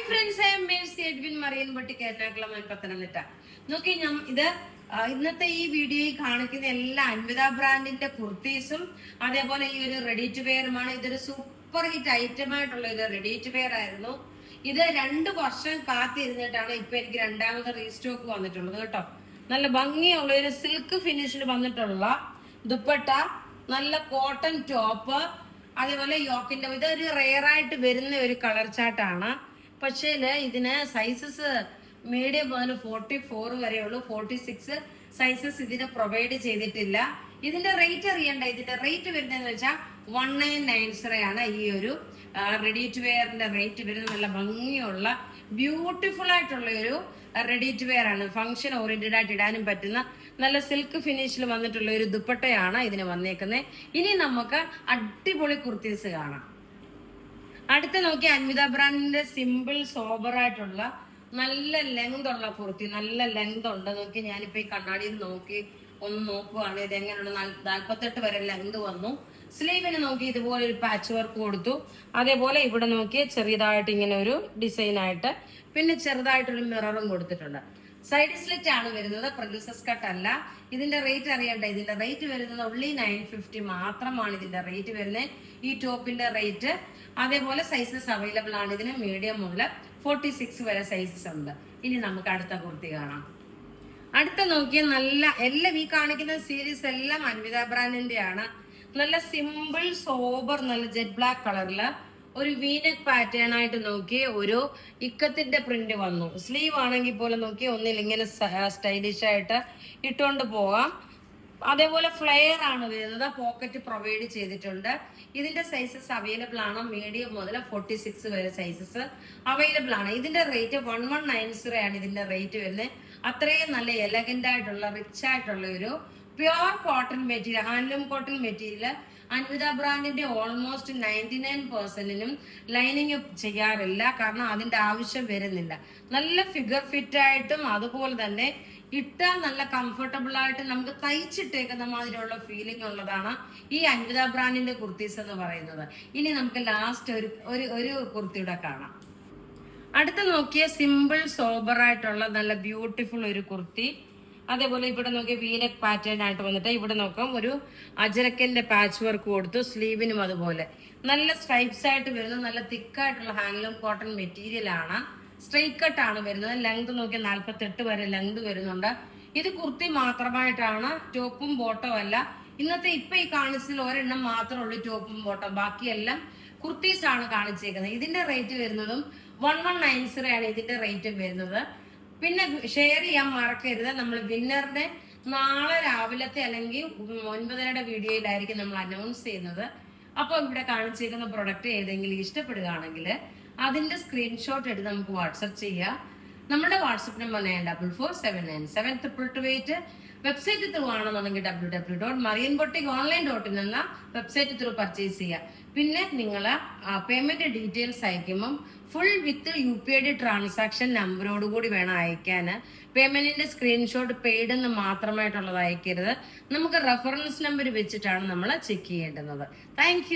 Friends, I am Mercy Edwin Marian ബട്ടി കേരള പത്തനംതിട്ട. നോക്കി ഇത് ഇന്നത്തെ ഈ വീഡിയോയിൽ കാണിക്കുന്ന എല്ലാ അൻവിത ബ്രാൻഡിന്റെ കുർത്തീസും അതേപോലെ ഈ ഒരു റെഡി ടു വെയറുമാണ്. ഇതൊരു സൂപ്പർ ഹിറ്റ് ഐറ്റം ആയിട്ടുള്ള ഒരു റെഡി ടു വെയർ ആയിരുന്നു. ഇത് 2 വർഷം കാത്തിരുന്നിട്ടാണ് ഇപ്പൊ എനിക്ക് രണ്ടാമത് റീസ്റ്റോക്ക് വന്നിട്ടുള്ളത് കേട്ടോ. നല്ല ഭംഗിയുള്ള ഒരു സിൽക്ക് ഫിനിഷിൽ വന്നിട്ടുള്ള ദുപ്പട്ട, നല്ല കോട്ടൺ ടോപ്പ്, അതേപോലെ യോക്കിന്റെ ഇതൊരു റെയർ ആയിട്ട് വരുന്ന ഒരു കളർ ചാർട്ടാണ്. പക്ഷേ ഇതിന് സൈസസ് മീഡിയം മുതൽ 44 വരെയുള്ളൂ. 46 സൈസസ് ഇതിന് പ്രൊവൈഡ് ചെയ്തിട്ടില്ല. ഇതിന്റെ റേറ്റ് അറിയണ്ട. ഇതിന്റെ റേറ്റ് വരുന്നതെന്ന് വെച്ചാൽ 1990 ആണ് ഈ ഒരു റെഡി ടു വെയറിന്റെ റേറ്റ് വരുന്നത്. നല്ല ഭംഗിയുള്ള ബ്യൂട്ടിഫുൾ ആയിട്ടുള്ള ഒരു റെഡി ടു വെയർ ആണ്. ഫംഗ്ഷൻ ഓറിയന്റഡ് ആയിട്ട് ഇടാനും പറ്റുന്ന നല്ല സിൽക്ക് ഫിനിഷിൽ വന്നിട്ടുള്ള ഒരു ദുപ്പട്ടയാണ് ഇതിന് വന്നേക്കുന്നത്. ഇനി നമുക്ക് അടിപൊളി കുർത്തീസ് കാണാം. അടുത്ത നോക്കി അൻവിത ബ്രാൻഡിന്റെ സിമ്പിൾ സോബർ ആയിട്ടുള്ള നല്ല ലെങ്ത് ഉള്ള കുർത്തി. നല്ല ലെങ്ത് ഉണ്ട്. നോക്കി ഞാനിപ്പോ ഈ കണ്ണാടിയിൽ നോക്കി ഒന്ന് നോക്കുവാണ് ഇത് എങ്ങനെയുള്ള 48 വരെ ലെങ്ത് വന്നു. സ്ലീവിന് നോക്കി ഇതുപോലെ ഒരു പാച്ച് വർക്ക് കൊടുത്തു. അതേപോലെ ഇവിടെ നോക്കി ചെറിയതായിട്ട് ഇങ്ങനെ ഒരു ഡിസൈൻ ആയിട്ട്, പിന്നെ ചെറുതായിട്ടൊരു മിററും കൊടുത്തിട്ടുണ്ട്. സൈഡ് സ്ലിറ്റ് ആണ് വരുന്നത്, പ്രിൻസസ് കട്ട് അല്ല. ഇതിന്റെ റേറ്റ് അറിയണ്ട. ഇതിന്റെ റേറ്റ് വരുന്നത് only 950 മാത്രമാണ് ഇതിന്റെ റേറ്റ് വരുന്നത്. ഈ ടോപ്പിന്റെ റേറ്റ് അതേപോലെ സൈസസ് അവൈലബിൾ ആണ്. ഇതിന് മീഡിയം മുതൽ 46 വരെ സൈസസ് ഉണ്ട്. ഇനി നമുക്ക് അടുത്ത കുർത്തി കാണാം. അടുത്ത നോക്കിയ നല്ല എല്ലാം ഈ കാണിക്കുന്ന സീരീസ് എല്ലാം അൻവിത ബ്രാൻഡിന്റെ ആണ്. നല്ല സിമ്പിൾ സോബർ, നല്ല ജെറ്റ് ബ്ലാക്ക് കളറില് ഒരു വീനെക്ക് പാറ്റേൺ ആയിട്ട് നോക്കി ഒരു ഇക്കത്തിന്റെ പ്രിന്റ് വന്നു. സ്ലീവ് ആണെങ്കിൽ പോലെ നോക്കി ഒന്നിൽ ഇങ്ങനെ സ്റ്റൈലിഷ് ആയിട്ട് ഇട്ടുകൊണ്ട് പോവാം. അതേപോലെ ഫ്ലെയർ ആണ് വരുന്നത്. പോക്കറ്റ് പ്രൊവൈഡ് ചെയ്തിട്ടുണ്ട്. ഇതിന്റെ സൈസസ് അവൈലബിൾ ആണ്. മീഡിയം മുതൽ 46 വരെ സൈസസ് അവൈലബിൾ ആണ്. ഇതിന്റെ റേറ്റ് 1190 ആണ് ഇതിന്റെ റേറ്റ് വരുന്നത്. അത്രയും നല്ല എലഗന്റ് ആയിട്ടുള്ള റിച്ച് ആയിട്ടുള്ള ഒരു pure cotton material, handloom cotton material. Anvitha ബ്രാൻഡിന്റെ ഓൾമോസ്റ്റ് 99%നും ലൈനിങ് ചെയ്യാറില്ല. കാരണം അതിന്റെ ആവശ്യം വരുന്നില്ല. നല്ല ഫിഗർ ഫിറ്റ് ആയിട്ടും അതുപോലെ തന്നെ ഇട്ടാൽ നല്ല കംഫർട്ടബിൾ ആയിട്ട് നമുക്ക് തയ്ച്ചിട്ടേക്കുന്ന മാതിരിയുള്ള ഫീലിംഗ് ഉള്ളതാണ് ഈ അൻവിത ബ്രാൻഡിന്റെ കുർത്തീസ് എന്ന് പറയുന്നത്. ഇനി നമുക്ക് ലാസ്റ്റ് ഒരു കുർത്തിയുടെ കാണാം. അടുത്ത നോക്കിയ സിമ്പിൾ സോബർ ആയിട്ടുള്ള നല്ല ബ്യൂട്ടിഫുൾ ഒരു കുർത്തി. അതേപോലെ ഇവിടെ നോക്കിയ വീനെക്ക് പാറ്റേൺ ആയിട്ട് വന്നിട്ട് ഇവിടെ നോക്കാം ഒരു അജരക്കന്റെ പാച്ച് വർക്ക് കൊടുത്തു. സ്ലീവിനും അതുപോലെ നല്ല സ്ട്രൈപ്സ് ആയിട്ട് വരുന്നത്. നല്ല തിക്കായിട്ടുള്ള ഹാൻഡ്ലൂം കോട്ടൺ മെറ്റീരിയൽ ആണ്. സ്ട്രെയിറ്റ് കട്ട് ആണ് വരുന്നത്. ലെങ്ത് നോക്കിയ 48 വരെ ലെങ്ത് വരുന്നുണ്ട്. ഇത് കുർത്തി മാത്രമായിട്ടാണ്, ടോപ്പും ബോട്ടവും അല്ല. ഇന്നത്തെ ഇപ്പൊ ഈ കാണിച്ചതിൽ ഒരെണ്ണം മാത്രമേ ഉള്ളൂ ടോപ്പും ബോട്ടം. ബാക്കിയെല്ലാം കുർത്തീസ് ആണ് കാണിച്ചേക്കുന്നത്. ഇതിന്റെ റേറ്റ് വരുന്നതും 1190 ആണ് ഇതിന്റെ റേറ്റ് വരുന്നത്. പിന്നെ ഷെയർ ചെയ്യാൻ മറക്കരുത്. നമ്മൾ വിന്നറിനെ നാളെ രാവിലത്തെ അല്ലെങ്കിൽ 9:30 വീഡിയോയിലായിരിക്കും നമ്മൾ അനൗൺസ് ചെയ്യുന്നത്. അപ്പോൾ ഇവിടെ കാണിച്ചേക്കുന്ന പ്രൊഡക്റ്റ് ഏതെങ്കിലും ഇഷ്ടപ്പെടുകയാണെങ്കിൽ അതിന്റെ സ്ക്രീൻഷോട്ട് എടുത്ത് നമുക്ക് വാട്സപ്പ് ചെയ്യാം. നമ്മുടെ വാട്സപ്പ് നമ്പർ 9447972228. വെബ്സൈറ്റ് ത്രൂ ആണെന്നുണ്ടെങ്കിൽ www.marianboutique.online.in എന്ന വെബ്സൈറ്റ് ത്രൂ പർച്ചേസ് ചെയ്യാം. പിന്നെ നിങ്ങൾ പേയ്മെന്റ് ഡീറ്റെയിൽസ് അയക്കുമ്പം ഫുൾ വിത്ത് UPID ട്രാൻസാക്ഷൻ നമ്പറോട് കൂടി വേണം അയക്കാൻ. പേയ്മെന്റിന്റെ സ്ക്രീൻഷോട്ട് പെയ്ഡ് എന്ന് മാത്രമായിട്ടുള്ളത് അയക്കരുത്. നമുക്ക് റെഫറൻസ് നമ്പർ വെച്ചിട്ടാണ് നമ്മൾ ചെക്ക് ചെയ്യേണ്ടുന്നത്. താങ്ക്